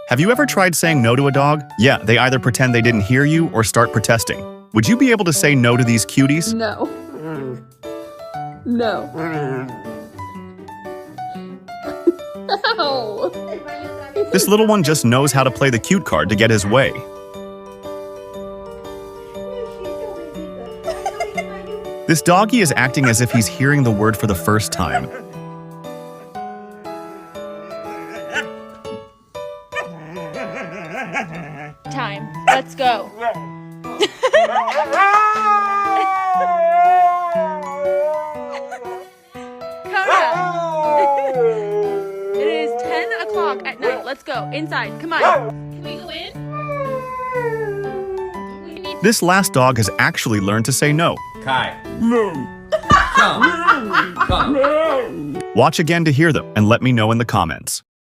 Have you ever tried saying no to a dog? Yeah, they either pretend they didn't hear you or start protesting. Would you be able to say no to these cuties? No. No. Ow. This little one just knows how to play the cute card to get his way. This doggy is acting as if he's hearing the word for the first time. Time. Let's go. It is 10 o'clock at night. Let's go. Inside. Come on. Can we go in? This last dog has actually learned to say no. Kai. No. Come. Come. Watch again to hear them and let me know in the comments.